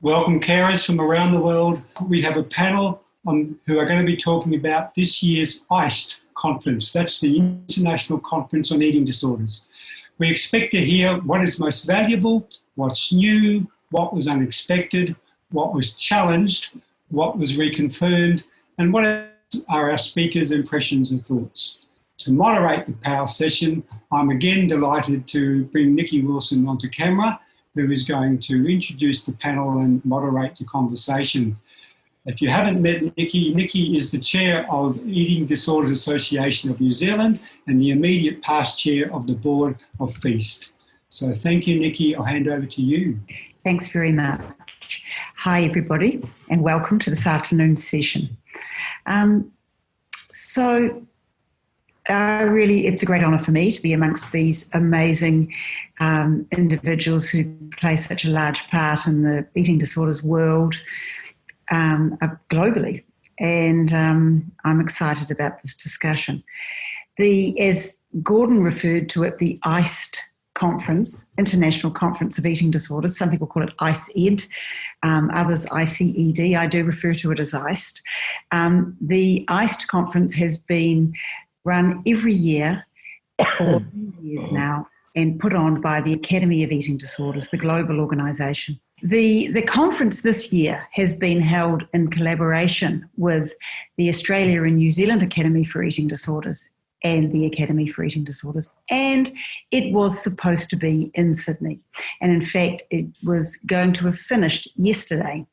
Welcome carers from around the world. We have a panel who are going to be talking about this year's ICED conference. That's the International Conference on Eating Disorders. We expect to hear what is most valuable, what's new, what was unexpected, what was challenged, what was reconfirmed, and what are our speakers' impressions and thoughts. To moderate the panel session, I'm again delighted to bring Nicki Wilson onto camera, who is going to introduce the panel and moderate the conversation. If you haven't met Nicki, Nicki is the chair of Eating Disorders Association of New Zealand and the immediate past chair of the board of F.E.A.S.T. So thank you, Nicki. I'll hand over to you. Thanks very much. Hi, everybody, and welcome to this afternoon's session. Really, it's a great honour for me to be amongst these amazing individuals who play such a large part in the eating disorders world globally. And I'm excited about this discussion. As Gordon referred to it, the ICED conference, International Conference of Eating Disorders. Some people call it ICED, others ICED. I do refer to it as ICED. The ICED conference has been run every year for years now and put on by the Academy of Eating Disorders, the global organisation. The conference this year has been held in collaboration with the Australia and New Zealand Academy for Eating Disorders and the Academy for Eating Disorders, and it was supposed to be in Sydney. And in fact, it was going to have finished yesterday.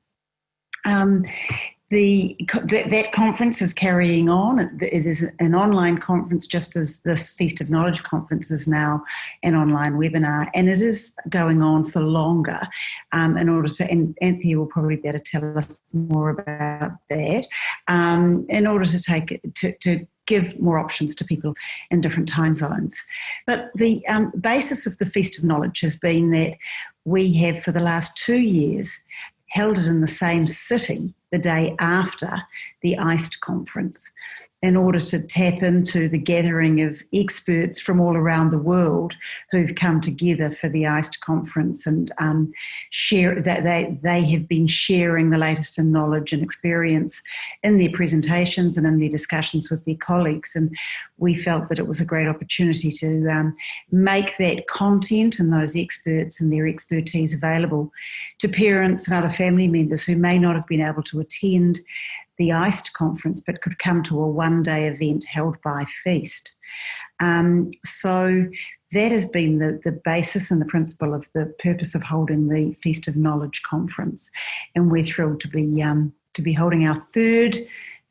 That conference is carrying on. It is an online conference, just as this Feast of Knowledge conference is now an online webinar, and it is going on for longer in order to, and Anthea will probably be able to tell us more about that, in order to give more options to people in different time zones. But the basis of the Feast of Knowledge has been that we have, for the last 2 years, held it in the same city the day after the ICED conference in order to tap into the gathering of experts from all around the world who've come together for the ICED conference and share that they have been sharing the latest in knowledge and experience in their presentations and in their discussions with their colleagues. And we felt that it was a great opportunity to make that content and those experts and their expertise available to parents and other family members who may not have been able to attend the ICED conference, but could come to a one-day event held by F.E.A.S.T. So that has been the basis and the principle of the purpose of holding the Feast of Knowledge conference. And we're thrilled to be holding our third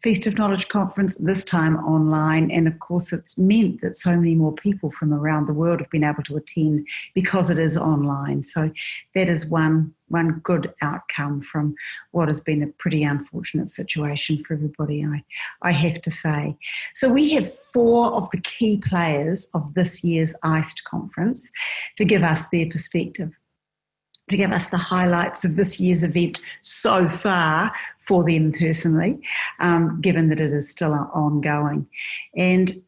Feast of Knowledge conference, this time online. And of course, it's meant that so many more people from around the world have been able to attend because it is online. So that is one good outcome from what has been a pretty unfortunate situation for everybody, I have to say. So we have 4 of the key players of this year's ICED conference to give us their perspective, to give us the highlights of this year's event so far for them personally, given that it is still ongoing. And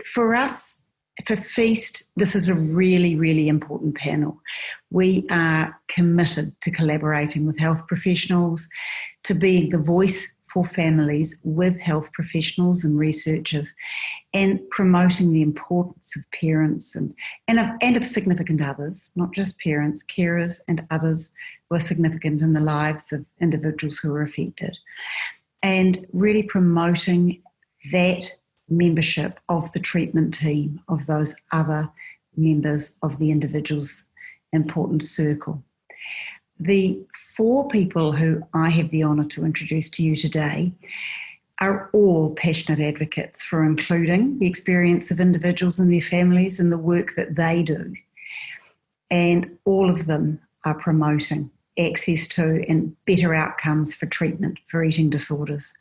for us, for F.E.A.S.T, this is a really, really important panel. We are committed to collaborating with health professionals, to being the voice for families with health professionals and researchers, and promoting the importance of parents and of significant others, not just parents, carers and others who are significant in the lives of individuals who are affected, and really promoting that membership of the treatment team, of those other members of the individual's important circle. The 4 people who I have the honour to introduce to you today are all passionate advocates for including the experience of individuals and their families in the work that they do. And all of them are promoting access to and better outcomes for treatment for eating disorders.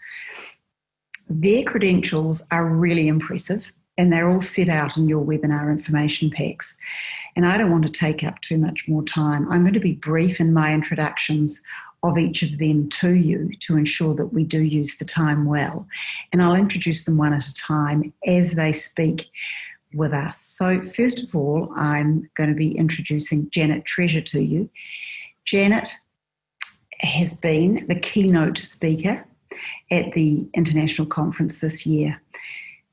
Their credentials are really impressive, and they're all set out in your webinar information packs. And I don't want to take up too much more time. I'm going to be brief in my introductions of each of them to you to ensure that we do use the time well. And I'll introduce them one at a time as they speak with us. So first of all, I'm going to be introducing Janet Treasure to you. Janet has been the keynote speaker at the international conference this year.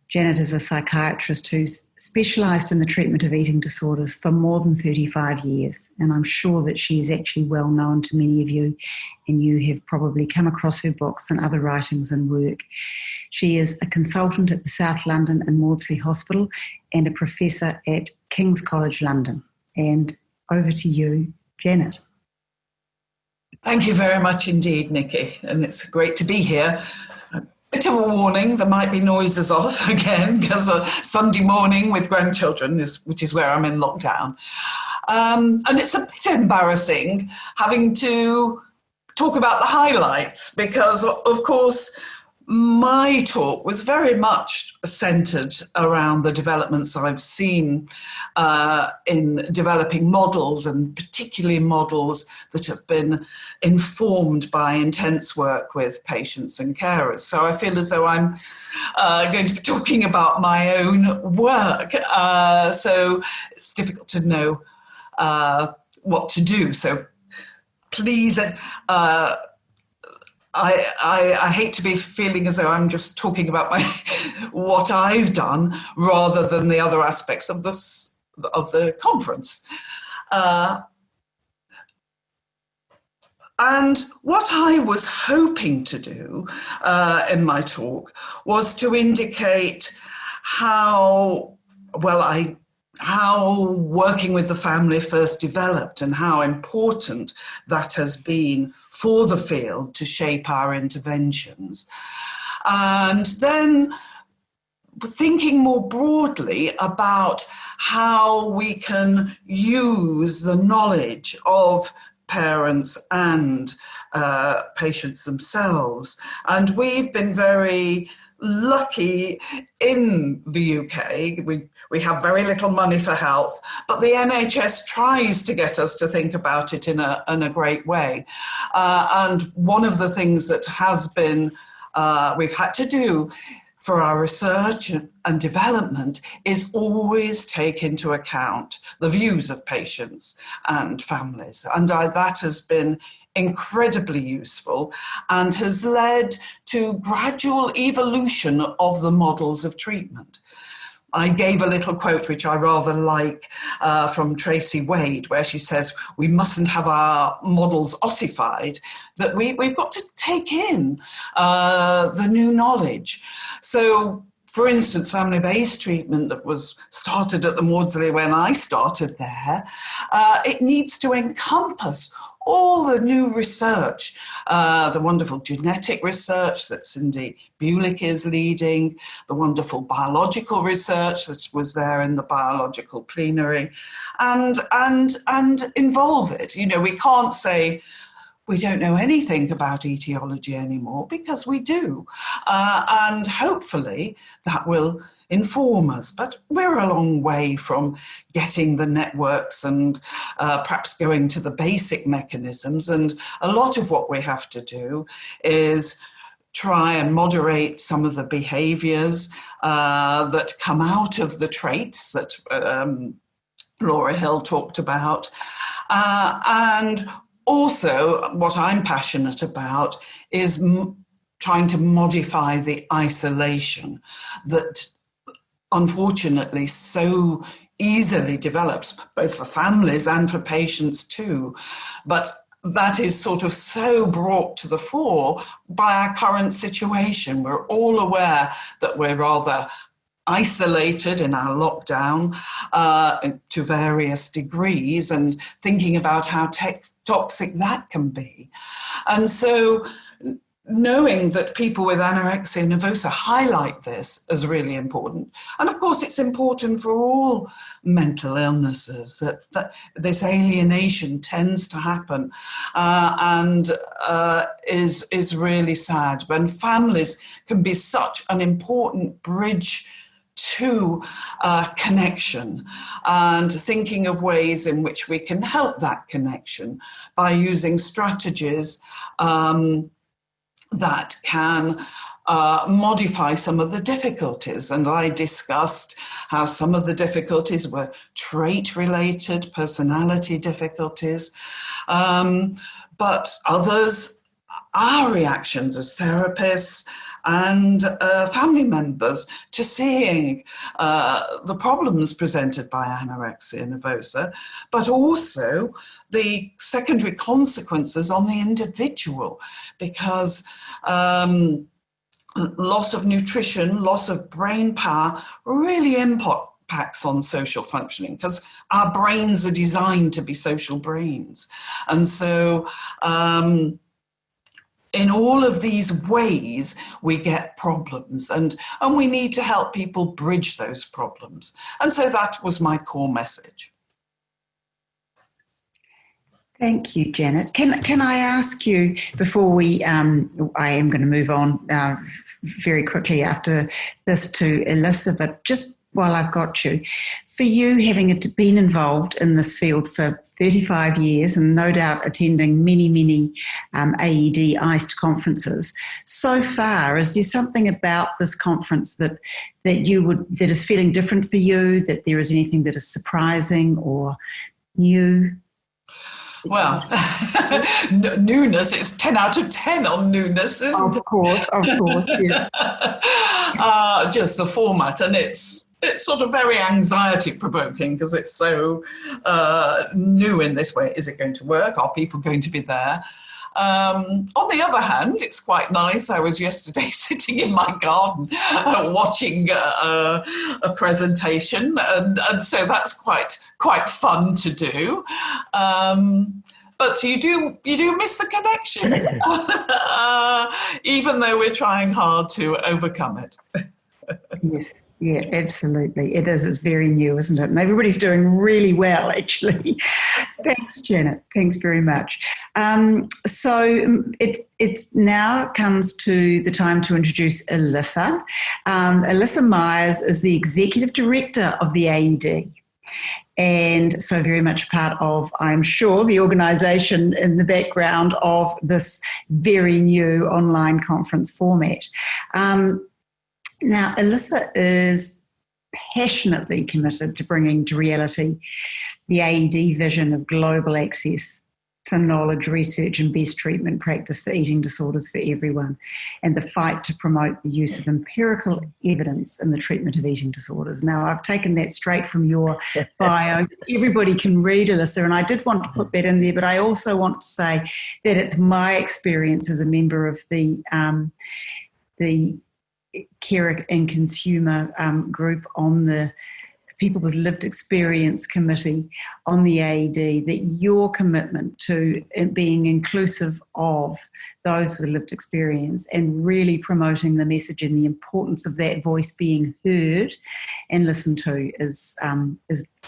Janet is a psychiatrist who's specialised in the treatment of eating disorders for more than 35 years, and I'm sure that she is actually well known to many of you, and you have probably come across her books and other writings and work. She is a consultant at the South London and Maudsley Hospital and a professor at King's College London. And over to you, Janet. Thank you very much indeed, Nicki, and it's great to be here. Bit of a warning, there might be noises off again because Sunday morning with grandchildren, which is where I'm in lockdown. And it's a bit embarrassing having to talk about the highlights because, of course, my talk was very much centred around the developments I've seen in developing models, and particularly models that have been informed by intense work with patients and carers. So I feel as though I'm going to be talking about my own work. So it's difficult to know what to do. So please, I hate to be feeling as though I'm just talking about what I've done rather than the other aspects of the conference. And what I was hoping to do in my talk was to indicate how working with the family first developed and how important that has been for the field to shape our interventions. And then thinking more broadly about how we can use the knowledge of parents and patients themselves. And we've been very lucky in the UK. We have very little money for health, but the NHS tries to get us to think about it in a great way. And one of the things that has been we've had to do for our research and development is always take into account the views of patients and families. And that has been incredibly useful and has led to gradual evolution of the models of treatment. I gave a little quote, which I rather like, from Tracy Wade, where she says, we mustn't have our models ossified, that we've got to take in the new knowledge. So, for instance, family-based treatment that was started at the Maudsley when I started there, it needs to encompass all the new research, the wonderful genetic research that Cindy Bulick is leading, the wonderful biological research that was there in the biological plenary, and involve it. You know, we can't say we don't know anything about etiology anymore, because we do. And hopefully that will inform us. But we're a long way from getting the networks and perhaps going to the basic mechanisms. And a lot of what we have to do is try and moderate some of the behaviours that come out of the traits that Laura Hill talked about. And also, what I'm passionate about is trying to modify the isolation that unfortunately so easily develops, both for families and for patients too. But that is sort of so brought to the fore by our current situation. We're all aware that we're rather isolated in our lockdown to various degrees, and thinking about how toxic that can be. And so knowing that people with anorexia nervosa highlight this as really important. And of course, it's important for all mental illnesses that this alienation tends to happen and is really sad when families can be such an important bridge to connection, and thinking of ways in which we can help that connection by using strategies that can modify some of the difficulties. And I discussed how some of the difficulties were trait-related, personality difficulties. but others, our reactions as therapists and family members to seeing the problems presented by anorexia nervosa, but also the secondary consequences on the individual, because loss of nutrition, loss of brain power really impacts on social functioning, because our brains are designed to be social brains. And so in all of these ways, we get problems, and we need to help people bridge those problems. And so that was my core message. Thank you, Janet. Can I ask you, before we, I am going to move on very quickly after this to Elissa, but just while I've got you, for you, having been involved in this field for 35 years and no doubt attending many AED ICED conferences, so far, is there something about this conference that is feeling different for you, that there is anything that is surprising or new? Well, newness, it's 10 out of 10 on newness, isn't it? Of course, yeah. Just the format, and it's sort of very anxiety-provoking because it's so new in this way. Is it going to work? Are people going to be there? On the other hand, it's quite nice. I was yesterday sitting in my garden watching a presentation, and so that's quite fun to do. But you do miss the connection, even though we're trying hard to overcome it. Yes. Yeah, absolutely. It is. It's very new, isn't it? And everybody's doing really well, actually. Thanks, Janet. Thanks very much. So it's now comes to the time to introduce Elissa. Elissa Myers is the Executive Director of the AED. And so very much part of, I'm sure, the organisation in the background of this very new online conference format. Now, Elissa is passionately committed to bringing to reality the AED vision of global access to knowledge, research and best treatment practice for eating disorders for everyone, and the fight to promote the use of empirical evidence in the treatment of eating disorders. Now, I've taken that straight from your bio. Everybody can read, Elissa, and I did want to put that in there, but I also want to say that it's my experience as a member of the Care and Consumer group on the People with Lived Experience Committee on the AED, that your commitment to being inclusive of those with lived experience and really promoting the message and the importance of that voice being heard and listened to is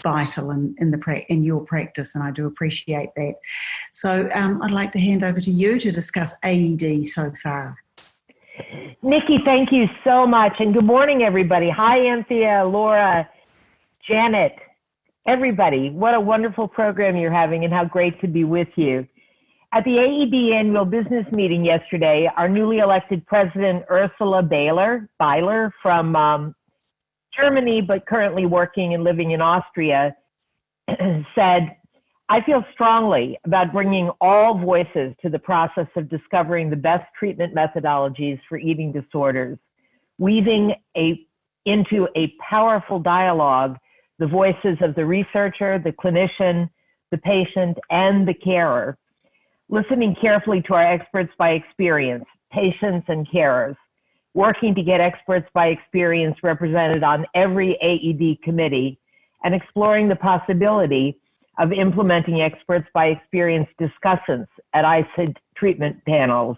vital in your practice, and I do appreciate that. So I'd like to hand over to you to discuss AED so far. Nicki, thank you so much. And good morning, everybody. Hi, Anthea, Laura, Janet, everybody. What a wonderful program you're having and how great to be with you. At the AED annual business meeting yesterday, our newly elected president, Ursula Beiler from Germany, but currently working and living in Austria, said, I feel strongly about bringing all voices to the process of discovering the best treatment methodologies for eating disorders, weaving into a powerful dialogue the voices of the researcher, the clinician, the patient, and the carer, listening carefully to our experts by experience, patients and carers, working to get experts by experience represented on every AED committee, and exploring the possibility of implementing experts by experience discussants at ICED treatment panels.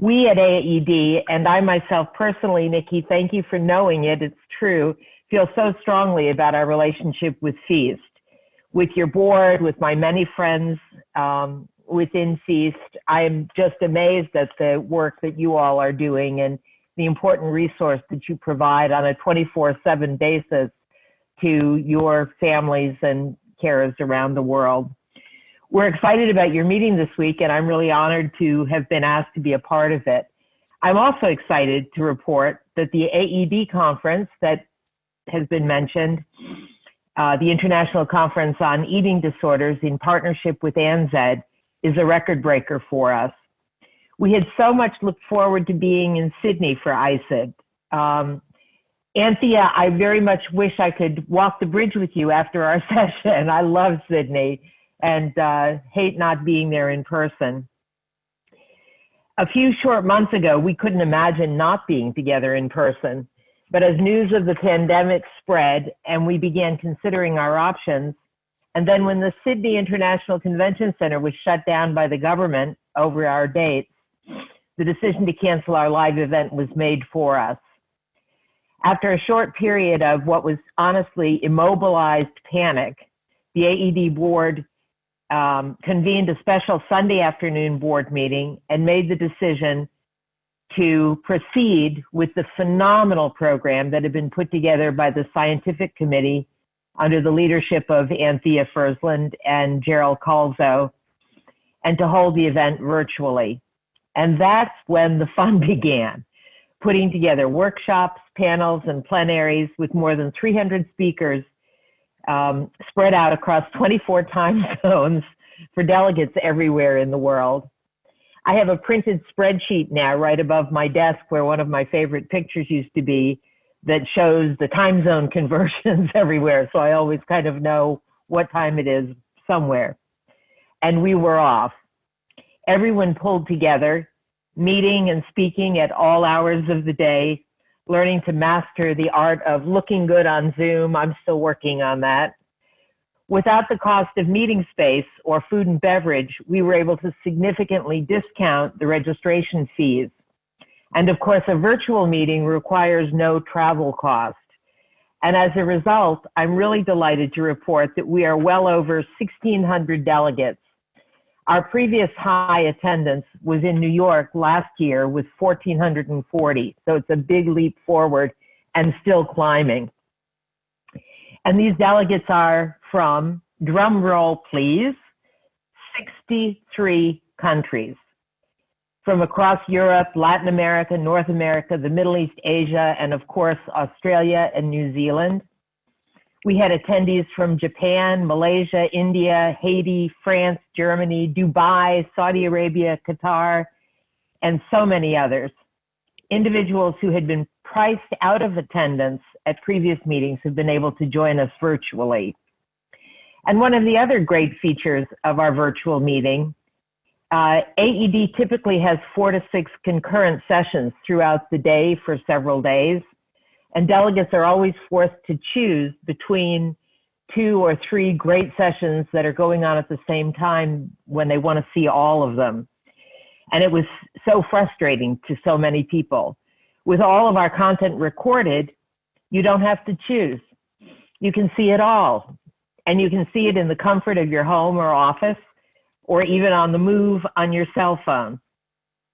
We at AED, and I myself personally, Nicki, thank you for knowing it, it's true, feel so strongly about our relationship with F.E.A.S.T, with your board, with my many friends within F.E.A.S.T. I am just amazed at the work that you all are doing and the important resource that you provide on a 24/7 basis to your families and carers around the world. We're excited about your meeting this week, and I'm really honored to have been asked to be a part of it. I'm also excited to report that the AED conference that has been mentioned, the International Conference on Eating Disorders in partnership with ANZ, is a record breaker for us. We had so much looked forward to being in Sydney for ICED. Anthea, I very much wish I could walk the bridge with you after our session. I love Sydney and hate not being there in person. A few short months ago, we couldn't imagine not being together in person. But as news of the pandemic spread and we began considering our options, and then when the Sydney International Convention Center was shut down by the government over our dates, the decision to cancel our live event was made for us. After a short period of what was honestly immobilized panic, the AED board convened a special Sunday afternoon board meeting and made the decision to proceed with the phenomenal program that had been put together by the scientific committee under the leadership of Anthea Fursland and Gerald Colzo, and to hold the event virtually. And that's when the fun began, putting together workshops, panels, and plenaries with more than 300 speakers spread out across 24 time zones for delegates everywhere in the world. I have a printed spreadsheet now right above my desk where one of my favorite pictures used to be that shows the time zone conversions everywhere. So I always kind of know what time it is somewhere. And we were off. Everyone pulled together, meeting and speaking at all hours of the day, learning to master the art of looking good on Zoom. I'm still working on that. Without the cost of meeting space or food and beverage, we were able to significantly discount the registration fees. And of course, a virtual meeting requires no travel cost. And as a result, I'm really delighted to report that we are well over 1,600 delegates. Our previous high attendance was in New York last year with 1,440. So it's a big leap forward and still climbing. And these delegates are from, drum roll please, 63 countries. From across Europe, Latin America, North America, the Middle East, Asia, and of course, Australia and New Zealand. We had attendees from Japan, Malaysia, India, Haiti, France, Germany, Dubai, Saudi Arabia, Qatar, and so many others. Individuals who had been priced out of attendance at previous meetings have been able to join us virtually. And one of the other great features of our virtual meeting, AED typically has 4 to 6 concurrent sessions throughout the day for several days. And delegates are always forced to choose between 2 or 3 great sessions that are going on at the same time when they want to see all of them. And it was so frustrating to so many people. With all of our content recorded, you don't have to choose. You can see it all. And you can see it in the comfort of your home or office, or even on the move on your cell phone.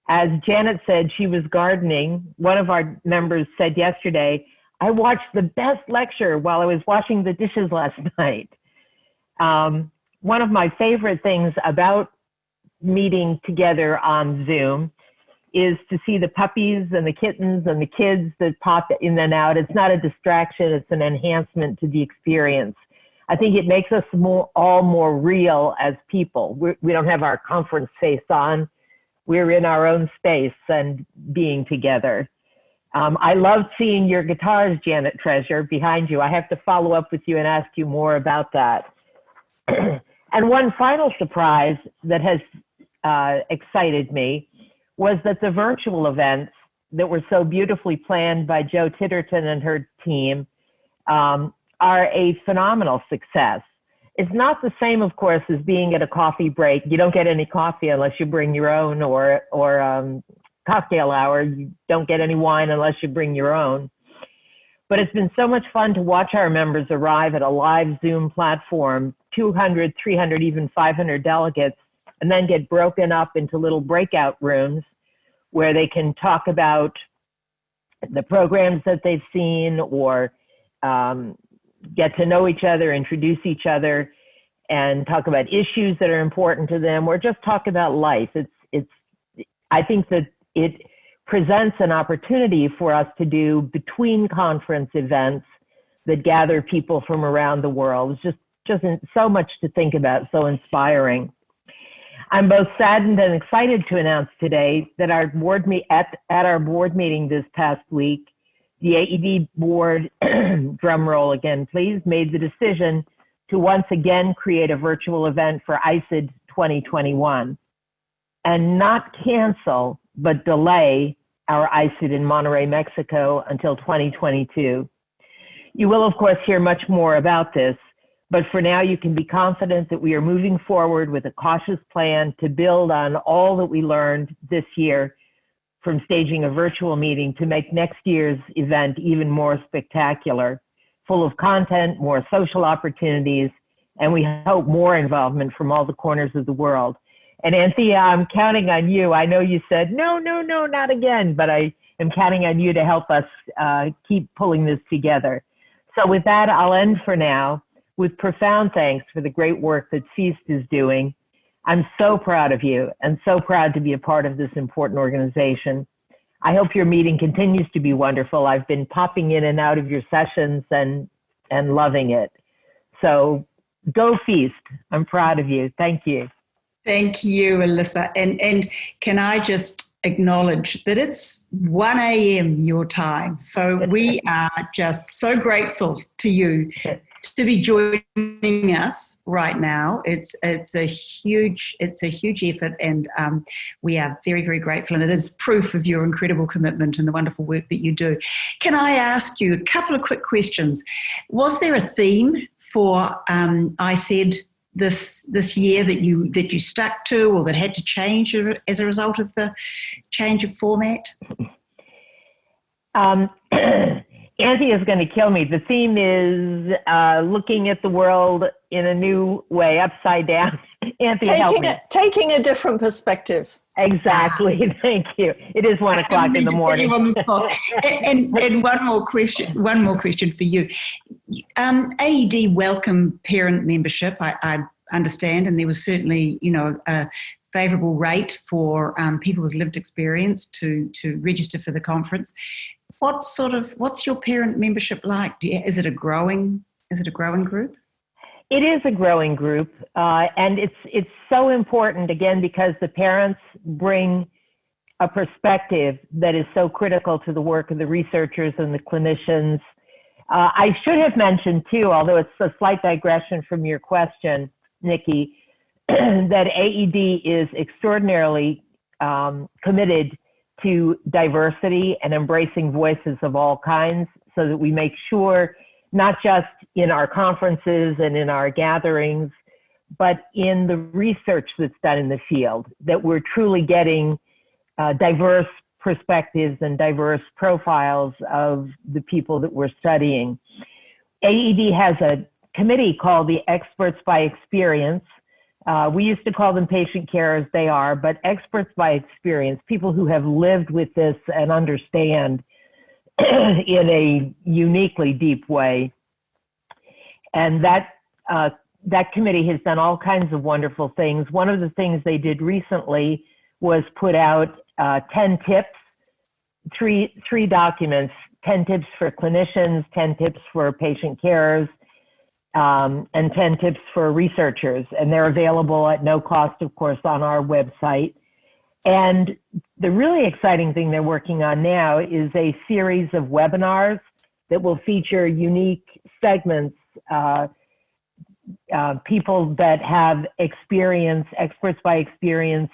As Janet said, she was gardening. One of our members said yesterday, I watched the best lecture while I was washing the dishes last night. One of my favorite things about meeting together on Zoom is to see the puppies and the kittens and the kids that pop in and out. It's not a distraction, it's an enhancement to the experience. I think it makes us all more real as people. We don't have our conference face on. We're in our own space and being together. I loved seeing your guitars, Janet Treasure, behind you. I have to follow up with you and ask you more about that. And one final surprise that has excited me was that the virtual events that were so beautifully planned by Jo Titterton and her team are a phenomenal success. It's not the same, of course, as being at a coffee break. You don't get any coffee unless you bring your own, or cocktail hour. You don't get any wine unless you bring your own. But it's been so much fun to watch our members arrive at a live Zoom platform, 200, 300, even 500 delegates, and then get broken up into little breakout rooms where they can talk about the programs that they've seen, or get to know each other, introduce each other, and talk about issues that are important to them, or just talk about life. I think that it presents an opportunity for us to do between conference events that gather people from around the world. It's just so much to think about, so inspiring. I'm both saddened and excited to announce today that our board at our board meeting this past week, the AED board, drum roll again please, made the decision to once again create a virtual event for ICED 2021 and not cancel, but delay our ICED in Monterrey, Mexico until 2022. You will, of course, hear much more about this, but for now you can be confident that we are moving forward with a cautious plan to build on all that we learned this year from staging a virtual meeting to make next year's event even more spectacular, full of content, more social opportunities, and we hope more involvement from all the corners of the world. And Anthea, I'm counting on you. I know you said, no, not again, but I am counting on you to help us keep pulling this together. So with that, I'll end for now with profound thanks for the great work that F.E.A.S.T is doing. I'm so proud of you and so proud to be a part of this important organization. I hope your meeting continues to be wonderful. I've been popping in and out of your sessions and loving it. So go F.E.A.S.T. I'm proud of you. Thank you. Thank you, Elissa. And can I just acknowledge that it's 1 a.m. your time. So we are just so grateful to you to be joining us right now. It's a huge effort, and we are very, very grateful. And it is proof of your incredible commitment and the wonderful work that you do. Can I ask you a couple of quick questions? Was there a theme for ICED this year that you stuck to, or that had to change as a result of the change of format? Anthea is going to kill me. The theme is looking at the world in a new way, upside down. Anthea, help me. Taking a different perspective. Exactly. Thank you. It is 1 o'clock in the morning. And one more question for you. AED welcome parent membership, I understand, and there was certainly, a favourable rate for people with lived experience to register for the conference. What's your parent membership like? Is it a growing group? It is a growing group, and it's so important, again, because the parents bring a perspective that is so critical to the work of the researchers and the clinicians. I should have mentioned too, although it's a slight digression from your question, Nicki, that AED is extraordinarily committed to diversity and embracing voices of all kinds, so that we make sure, not just in our conferences and in our gatherings, but in the research that's done in the field, that we're truly getting diverse perspectives and diverse profiles of the people that we're studying. AED has a committee called the Experts by Experience. We used to call them patient carers, they are, but experts by experience, people who have lived with this and understand in a uniquely deep way. And that committee has done all kinds of wonderful things. One of the things they did recently was put out 10 tips, three documents, 10 tips for clinicians, 10 tips for patient carers, and 10 tips for researchers. And they're available at no cost, of course, on our website. And the really exciting thing they're working on now is a series of webinars that will feature unique segments, people that have experience, experts by experience,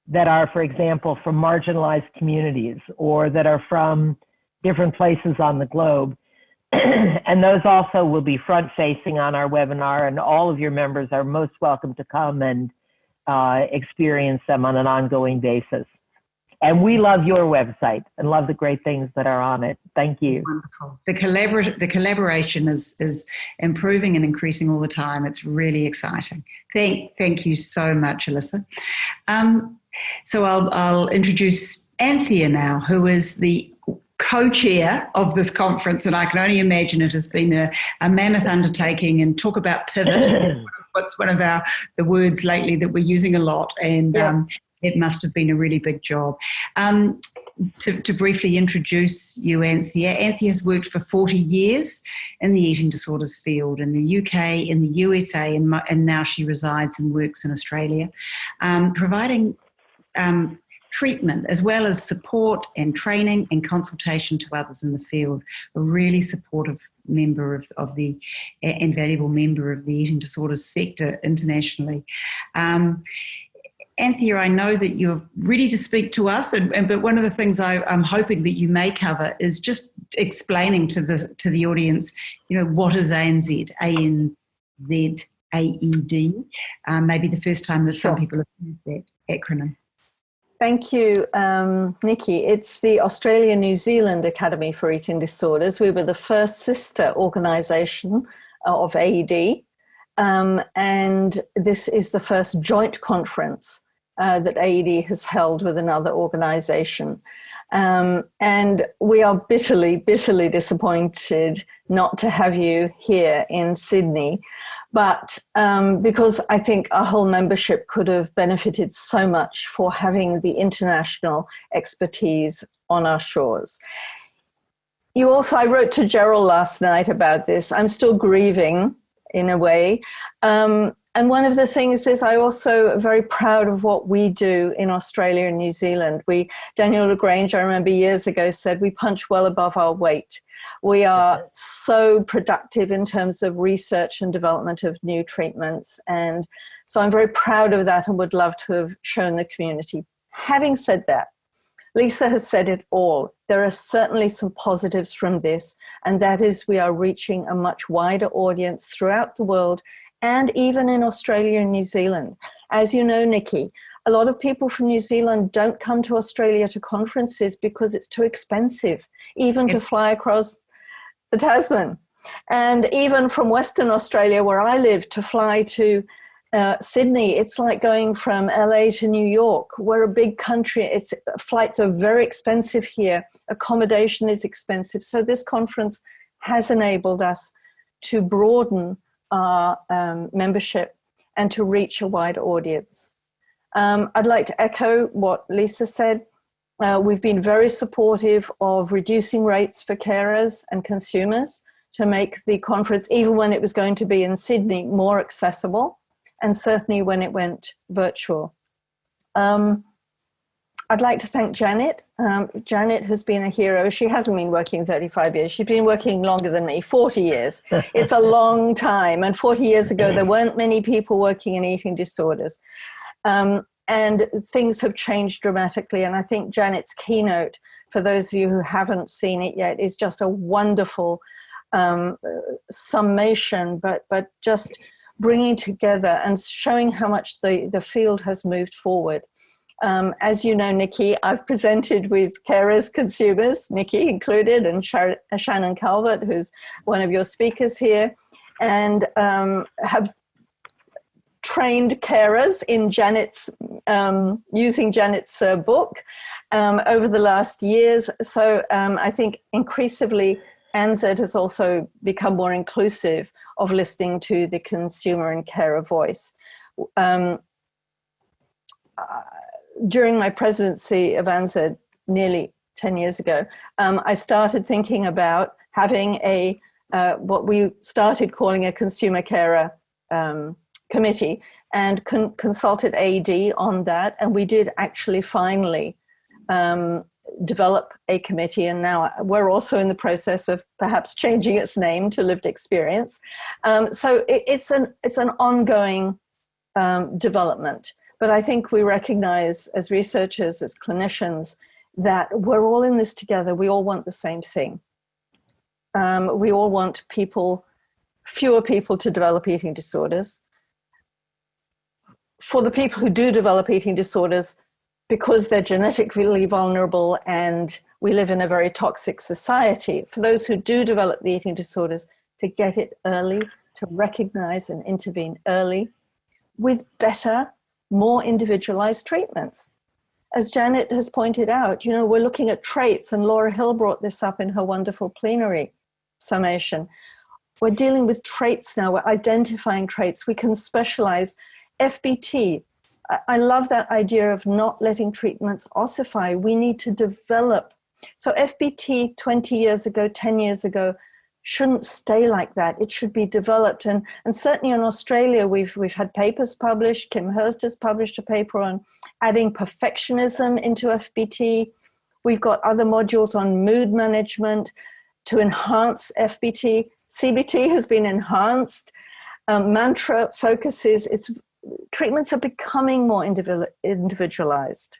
that are, for example, from marginalized communities or that are from different places on the globe. And those also will be front-facing on our webinar, and all of your members are most welcome to come and experience them on an ongoing basis. And we love your website and love the great things that are on it. Thank you. Wonderful. The collaboration is improving and increasing all the time. It's really exciting. Thank you so much, Elissa. So I'll introduce Anthea now, who is the co-chair of this conference, and I can only imagine it has been a mammoth undertaking. And talk about pivot. What's one of the words lately that we're using a lot, and it must have been a really big job. to briefly introduce you, Anthea. Anthea has worked for 40 years in the eating disorders field in the UK, in the USA, and now she resides and works in Australia, providing treatment as well as support and training and consultation to others in the field. A really supportive member of the invaluable member of the eating disorders sector internationally. Anthea, I know that you're ready to speak to us, but one of the things I'm hoping that you may cover is just explaining to the audience, what is ANZ, ANZ, AED, maybe the first time that some people have heard that acronym. Thank you, Nicki. It's the Australia-New Zealand Academy for Eating Disorders. We were the first sister organisation of AED, and this is the first joint conference that AED has held with another organisation. And we are bitterly, bitterly disappointed not to have you here in Sydney, but because I think our whole membership could have benefited so much for having the international expertise on our shores. I wrote to Gerald last night about this. I'm still grieving in a way. And one of the things is I also am very proud of what we do in Australia and New Zealand. Daniel LaGrange, I remember years ago, said we punch well above our weight. We are so productive in terms of research and development of new treatments. And so I'm very proud of that and would love to have shown the community. Having said that, Lisa has said it all. There are certainly some positives from this, and that is we are reaching a much wider audience throughout the world and even in Australia and New Zealand. As you know, Nicki, a lot of people from New Zealand don't come to Australia to conferences because it's too expensive, even to fly across the Tasman. And even from Western Australia, where I live, to fly to Sydney, it's like going from LA to New York. We're a big country. Flights are very expensive here. Accommodation is expensive. So this conference has enabled us to broaden our membership and to reach a wider audience. I'd like to echo what Lisa said. We've been very supportive of reducing rates for carers and consumers to make the conference, even when it was going to be in Sydney, more accessible, and certainly when it went virtual. I'd like to thank Janet. Janet has been a hero. She hasn't been working 35 years. She's been working longer than me, 40 years. It's a long time. And 40 years ago, there weren't many people working in eating disorders. And things have changed dramatically. And I think Janet's keynote, for those of you who haven't seen it yet, is just a wonderful summation, but just bringing together and showing how much the field has moved forward. As you know, Nicki, I've presented with carers, consumers, Nicki included, and Shannon Calvert, who's one of your speakers here, and have trained carers in using Janet's book over the last years. So I think increasingly ANZ has also become more inclusive of listening to the consumer and carer voice. During my presidency of ANZ nearly 10 years ago, I started thinking about having what we started calling a consumer carer committee, and consulted AED on that. And we did actually finally develop a committee, and now we're also in the process of perhaps changing its name to Lived Experience. So it's an ongoing development. But I think we recognize as researchers, as clinicians, that we're all in this together. We all want the same thing. We all want fewer people to develop eating disorders. For the people who do develop eating disorders, because they're genetically vulnerable and we live in a very toxic society, for those who do develop the eating disorders, to get it early, to recognize and intervene early with better, more individualized treatments. As Janet has pointed out, we're looking at traits, and Laura Hill brought this up in her wonderful plenary summation. We're dealing with traits now. We're identifying traits. We can specialize. FBT, I love that idea of not letting treatments ossify. We need to develop. So FBT 20 years ago, 10 years ago, shouldn't stay like that. It should be developed. And certainly in Australia, we've had papers published. Kim Hurst has published a paper on adding perfectionism into FBT. We've got other modules on mood management to enhance FBT. CBT has been enhanced. Mantra focuses, treatments are becoming more individualized.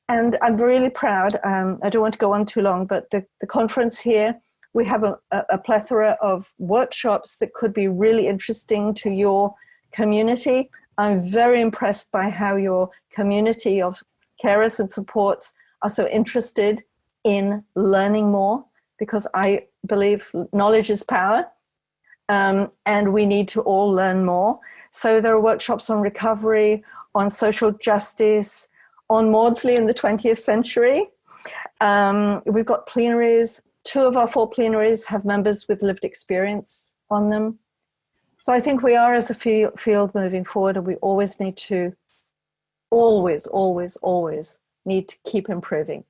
And I'm really proud, I don't want to go on too long, but the conference here, we have a plethora of workshops that could be really interesting to your community. I'm very impressed by how your community of carers and supports are so interested in learning more, because I believe knowledge is power, and we need to all learn more. So there are workshops on recovery, on social justice, on Maudsley in the 20th century. We've got plenaries. 2 of our 4 plenaries have members with lived experience on them. So I think we are, as a field, moving forward, and we always need to, always need to keep improving.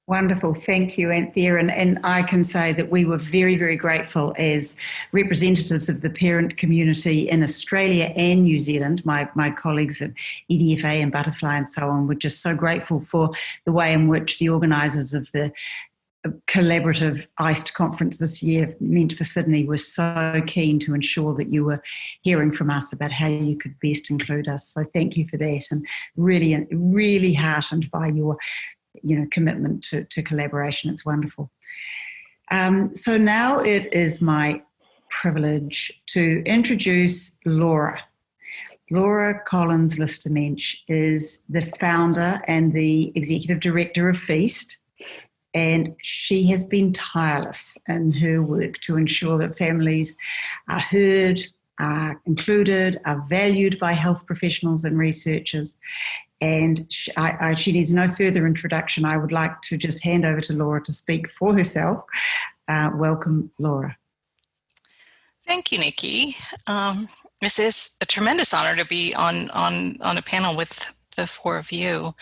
Wonderful. Thank you, Anthea. And I can say that we were very, very grateful as representatives of the parent community in Australia and New Zealand. My colleagues at EDFA and Butterfly and so on were just so grateful for the way in which the organisers of the collaborative ICED conference this year, meant for Sydney, were so keen to ensure that you were hearing from us about how you could best include us. So thank you for that, and really, really heartened by your commitment to collaboration. It's wonderful. So now it is my privilege to introduce Laura. Laura Collins Lyster-Mensh is the founder and the executive director of F.E.A.S.T, and she has been tireless in her work to ensure that families are heard, are included, are valued by health professionals and researchers. And she needs no further introduction. I would like to just hand over to Laura to speak for herself. Welcome, Laura. Thank you, Nicki. This is a tremendous honor to be on a panel with the 4 of you.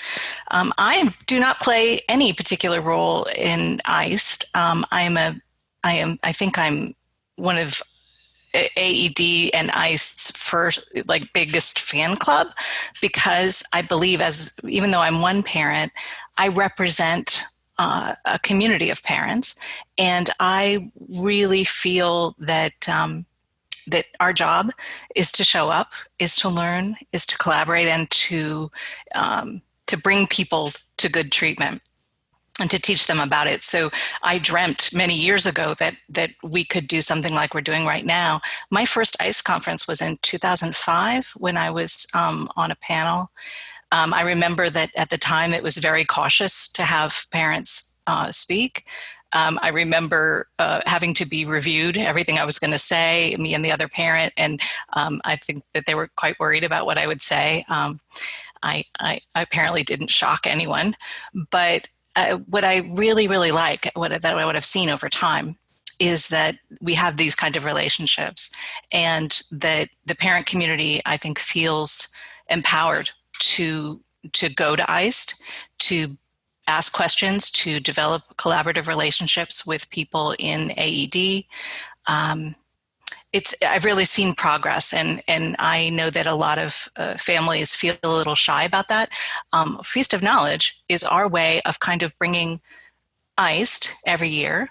I do not play any particular role in ICED. I think I'm one of AED and ICED's first, biggest fan club, because I believe, even though I'm one parent, I represent a community of parents, and I really feel that that our job is to show up, is to learn, is to collaborate, and to bring people to good treatment and to teach them about it. So I dreamt many years ago that we could do something like we're doing right now. My first ICE conference was in 2005 when I was on a panel. I remember that at the time it was very cautious to have parents speak. I remember having to be reviewed, everything I was going to say, me and the other parent, and I think that they were quite worried about what I would say. I apparently didn't shock anyone, but what I really, really like, what I've seen over time, is that we have these kind of relationships, and that the parent community, I think, feels empowered to go to ICED, to ask questions, to develop collaborative relationships with people in AED. I've really seen progress, and I know that a lot of families feel a little shy about that. Feast of Knowledge is our way of kind of bringing ICED every year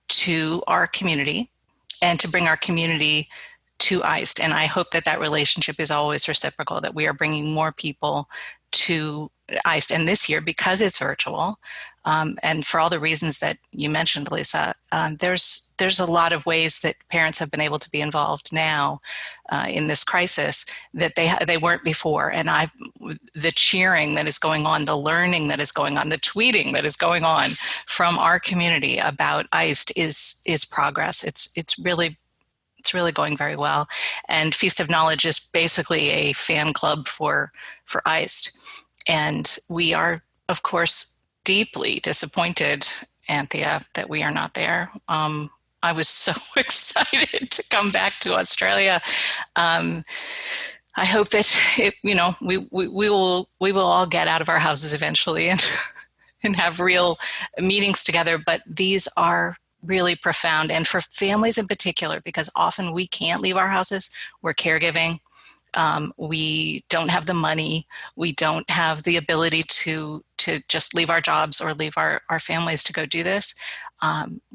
to our community, and to bring our community to ICED. And I hope that relationship is always reciprocal, that we are bringing more people to ICED. And this year, because it's virtual, and for all the reasons that you mentioned, Elissa, there's a lot of ways that parents have been able to be involved now in this crisis that they weren't before. And the cheering that is going on, the learning that is going on, the tweeting that is going on from our community about ICED is progress. It's really going very well. And Feast of Knowledge is basically a fan club for ICED. And we are, of course, deeply disappointed, Anthea, that we are not there. I was so excited to come back to Australia. I hope that we will all get out of our houses eventually and have real meetings together. But these are really profound, and for families in particular, because often we can't leave our houses. We're caregiving. We don't have the money. We don't have the ability to just leave our jobs or leave our families to go do this.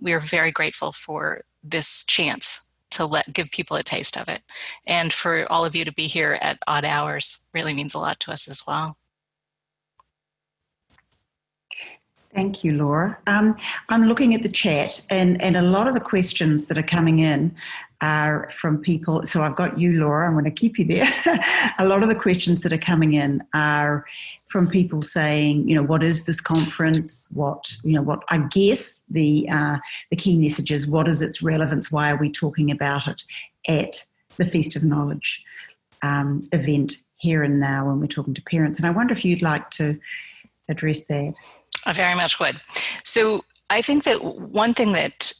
We are very grateful for this chance to give people a taste of it. And for all of you to be here at odd hours really means a lot to us as well. Thank you, Laura. I'm looking at the chat, and a lot of the questions that are coming in are from people. So I've got you, Laura. I'm going to keep you there. A lot of the questions that are coming in are from people saying, what is this conference? What I guess the key message is, what is its relevance? Why are we talking about it at the Feast of Knowledge event here and now when we're talking to parents? And I wonder if you'd like to address that. I very much would. So I think that one thing that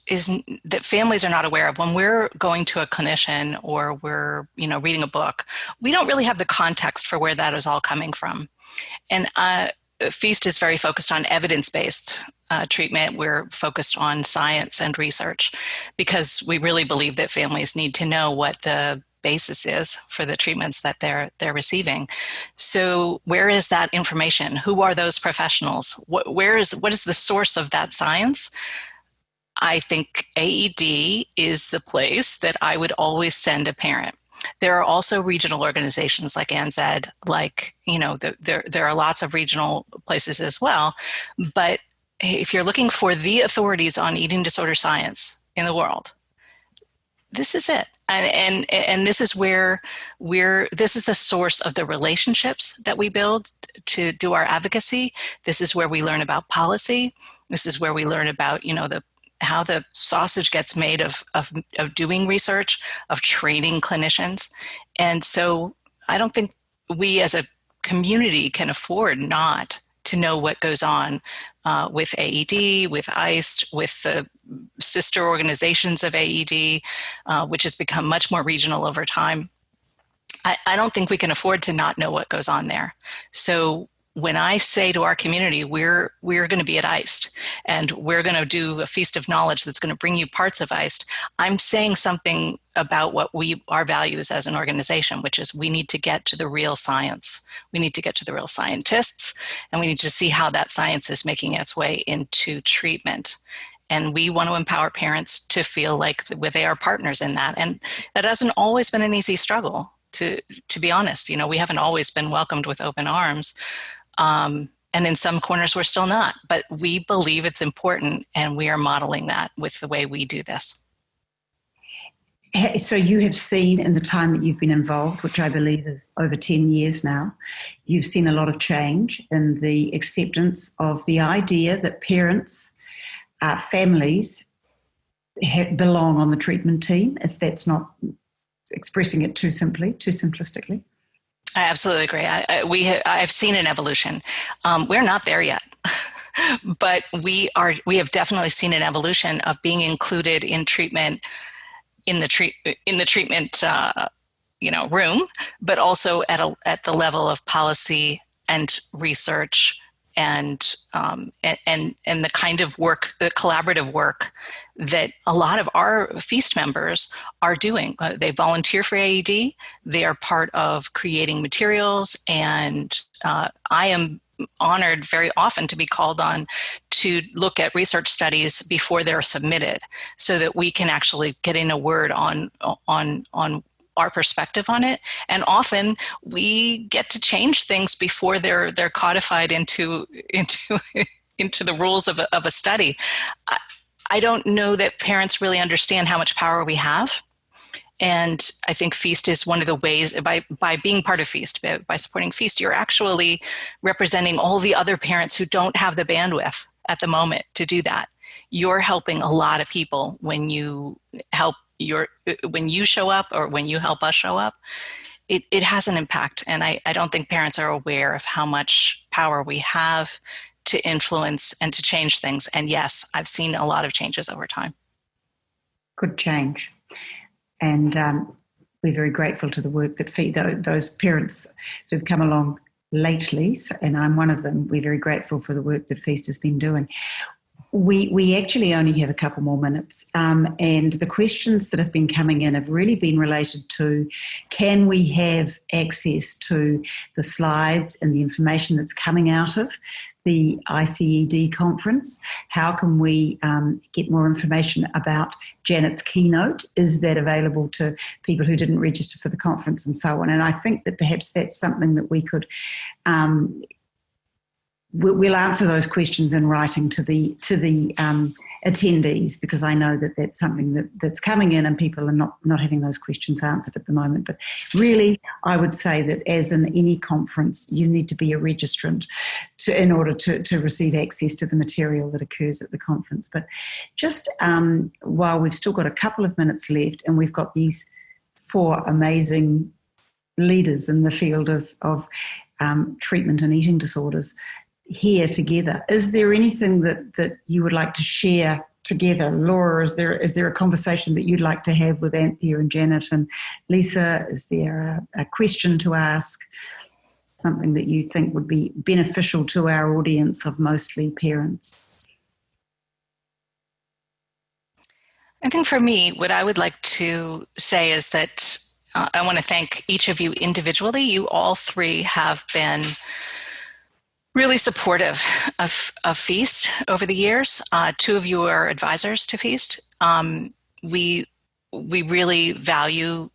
families are not aware of when we're going to a clinician or we're reading a book, we don't really have the context for where that is all coming from. And FEAST is very focused on evidence-based treatment. We're focused on science and research because we really believe that families need to know what the basis is for the treatments that they're receiving. So where is that information? Who are those professionals? What is the source of that science? I think AED is the place that I would always send a parent. There are also regional organizations like ANZED, there are lots of regional places as well. But if you're looking for the authorities on eating disorder science in the world, this is it. And this is where this is the source of the relationships that we build to do our advocacy. This is where we learn about policy. This is where we learn about, how the sausage gets made of doing research, of training clinicians. And so I don't think we as a community can afford not to know what goes on with AED, with ICED, with the sister organizations of AED, which has become much more regional over time. I don't think we can afford to not know what goes on there. So when I say to our community, we're going to be at ICED and we're going to do a Feast of Knowledge that's going to bring you parts of ICED, I'm saying something about what our values as an organization, which is we need to get to the real science. We need to get to the real scientists, and we need to see how that science is making its way into treatment. And we want to empower parents to feel like they are partners in that. And that hasn't always been an easy struggle, to be honest. We haven't always been welcomed with open arms. And in some corners, we're still not. But we believe it's important, and we are modeling that with the way we do this. So you have seen in the time that you've been involved, which I believe is over 10 years now, you've seen a lot of change in the acceptance of the idea that parents, families belong on the treatment team, if that's not expressing it too simplistically. I absolutely agree. I've seen an evolution. We're not there yet, but we have definitely seen an evolution of being included in treatment in the treatment room, but also at the level of policy and research and the kind of work, the collaborative work that a lot of our FEAST members are doing. They volunteer for AED. They are part of creating materials, and I am honored very often to be called on to look at research studies before they're submitted, so that we can actually get in a word on our perspective on it. And often we get to change things before they're codified into the rules of a study. I don't know that parents really understand how much power we have. And I think FEAST is one of the ways, by being part of FEAST, by supporting FEAST, you're actually representing all the other parents who don't have the bandwidth at the moment to do that. You're helping a lot of people when you show up, or when you help us show up. It has an impact. And I don't think parents are aware of how much power we have to influence and to change things. And yes, I've seen a lot of changes over time. Good change. And we're very grateful to the work that those parents who've come along lately, and I'm one of them, we're very grateful for the work that FEAST has been doing. We actually only have a couple more minutes, and the questions that have been coming in have really been related to, can we have access to the slides and the information that's coming out of the ICED conference? How can we get more information about Janet's keynote? Is that available to people who didn't register for the conference and so on? And I think that perhaps that's something that we could we'll answer those questions in writing to the attendees, because I know that that's something that's coming in and people are not having those questions answered at the moment. But really, I would say that as in any conference, you need to be a registrant in order to receive access to the material that occurs at the conference. But just while we've still got a couple of minutes left, and we've got these 4 amazing leaders in the field of treatment and eating disorders here together, is there anything that you would like to share together? Laura, is there a conversation that you'd like to have with Anthea and Janet and Lisa? Is there a question to ask, something that you think would be beneficial to our audience of mostly parents? I think for me, what I would like to say is that I want to thank each of you individually. You all 3 have been really supportive of FEAST over the years. 2 of you are advisors to FEAST. We really value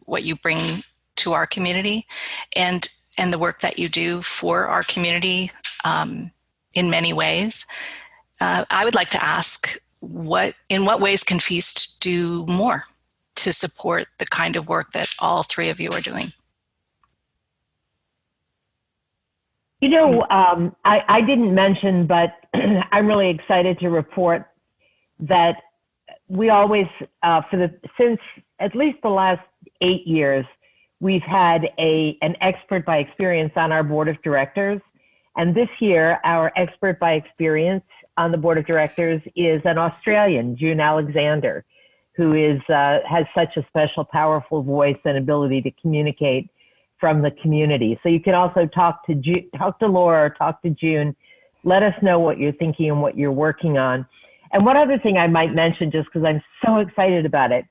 what you bring to our community and the work that you do for our community in many ways. I would like to ask, in what ways can FEAST do more to support the kind of work that all 3 of you are doing? You know, I didn't mention, but I'm really excited to report that we always, since at least the last 8 years, we've had an expert by experience on our board of directors. And this year, our expert by experience on the board of directors is an Australian, June Alexander, who has such a special, powerful voice and ability to communicate from the community. So you can also talk to Laura or talk to June. Let us know what you're thinking and what you're working on. And one other thing I might mention, just because I'm so excited about it,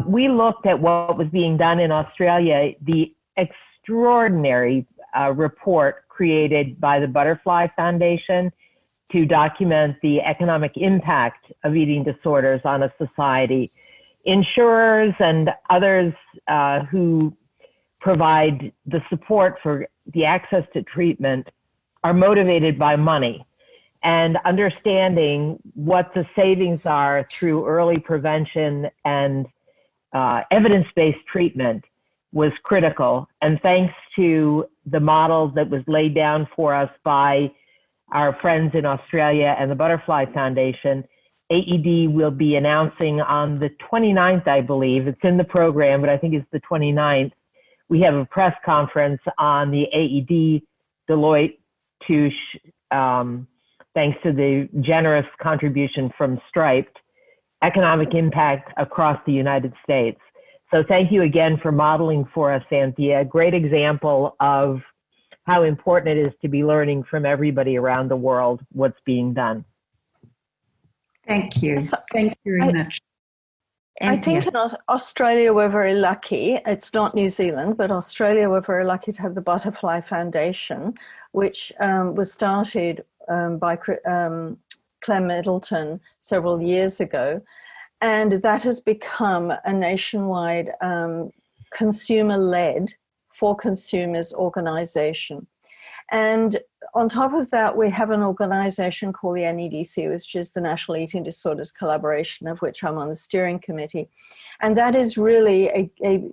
we looked at what was being done in Australia, the extraordinary report created by the Butterfly Foundation to document the economic impact of eating disorders on a society. Insurers and others who provide the support for the access to treatment are motivated by money, and understanding what the savings are through early prevention and evidence-based treatment was critical. And thanks to the model that was laid down for us by our friends in Australia and the Butterfly Foundation, AED will be announcing on the 29th, I believe. It's in the program, but I think it's the 29th. We have a press conference on the AED Deloitte Touche, thanks to the generous contribution from Striped, economic impact across the United States. So thank you again for modeling for us, Anthea. A great example of how important it is to be learning from everybody around the world what's being done. Thank you. Thanks very much. I think in Australia we're very lucky. It's not New Zealand, but Australia we're very lucky to have the Butterfly Foundation, which was started by Clem Middleton several years ago. And that has become a nationwide consumer-led, for consumers organization. And on top of that, we have an organization called the NEDC, which is the National Eating Disorders Collaboration, of which I'm on the steering committee. And that is really a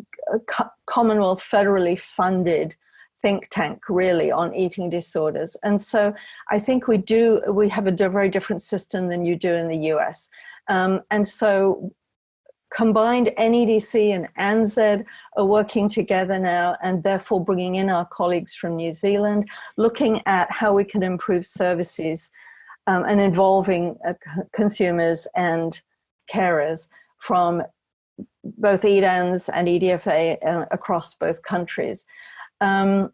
Commonwealth federally funded think tank, really, on eating disorders. And so I think we have a very different system than you do in the US. And so combined NEDC and ANZ are working together now, and therefore bringing in our colleagues from New Zealand, looking at how we can improve services and involving consumers and carers from both EDANZ and EDFA across both countries. I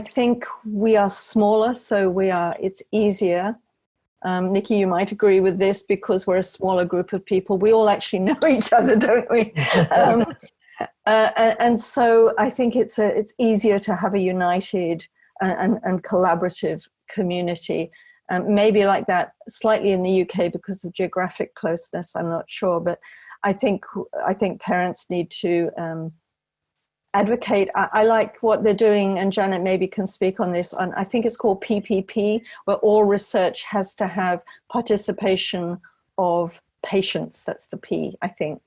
think we are smaller, so it's easier. Nicki, you might agree with this because we're a smaller group of people. We all actually know each other, don't we? And so I think it's easier to have a united and collaborative community. Maybe like that slightly in the UK because of geographic closeness, I'm not sure. But I think parents need to advocate. I like what they're doing, and Janet maybe can speak on this. I think it's called PPP, where all research has to have participation of patients. That's the P, I think.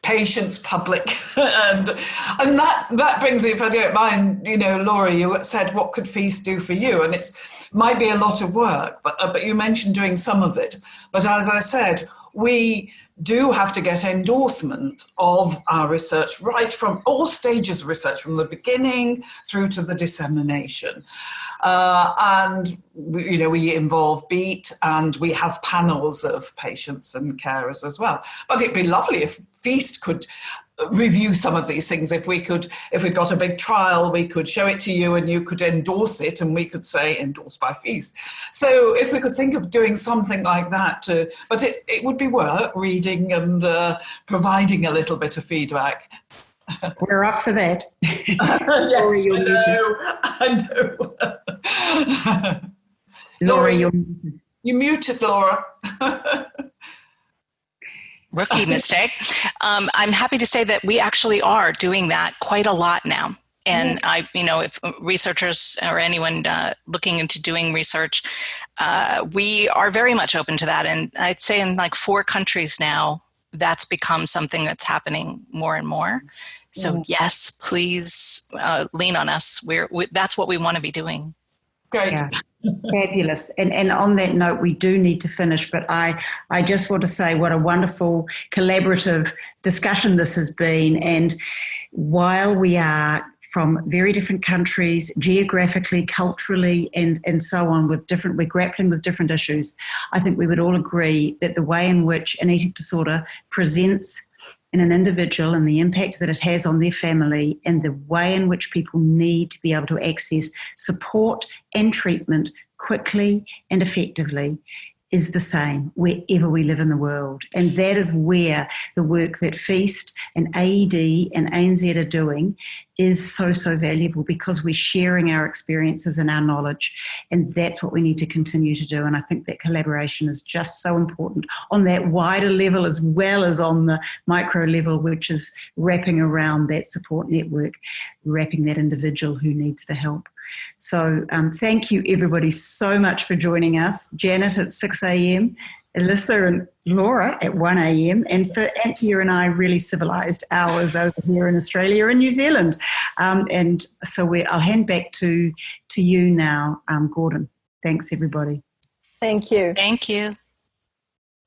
Patients, public, and that brings me, if I don't mind, Laura, you said what could FEAST do for you, and it might be a lot of work, but you mentioned doing some of it. But as I said, we do have to get endorsement of our research right from all stages of research, from the beginning through to the dissemination. And we involve BEAT, and we have panels of patients and carers as well. But it'd be lovely if FEAST could review some of these things. If we got a big trial, we could show it to you and you could endorse it, and we could say endorsed by FEAST. So if we could think of doing something like that, but it would be work reading and providing a little bit of feedback. We're up for that. Yes, I know. Laura, you muted, Laura. Rookie mistake. I'm happy to say that we actually are doing that quite a lot now. And if researchers or anyone looking into doing research, we are very much open to that. And I'd say in like 4 countries now, that's become something that's happening more and more. So yes, please lean on us. That's what we want to be doing. Great. Yeah. Fabulous. And on that note, we do need to finish, but I just want to say what a wonderful collaborative discussion this has been. And while we are from very different countries, geographically, culturally, and so on, we're grappling with different issues, I think we would all agree that the way in which an eating disorder presents in an individual and the impact that it has on their family, and the way in which people need to be able to access support and treatment quickly and effectively is the same wherever we live in the world. And that is where the work that FEAST and AED and ANZ are doing is so, so valuable, because we're sharing our experiences and our knowledge. And that's what we need to continue to do. And I think that collaboration is just so important on that wider level as well as on the micro level, which is wrapping around that support network, wrapping that individual who needs the help. So thank you everybody so much for joining us. Janet at 6 a.m, Elissa and Laura at 1 a.m, and for Anthea and I, really civilised hours over here in Australia and New Zealand. And so I'll hand back to you now, Gordon. Thanks everybody. Thank you. Thank you.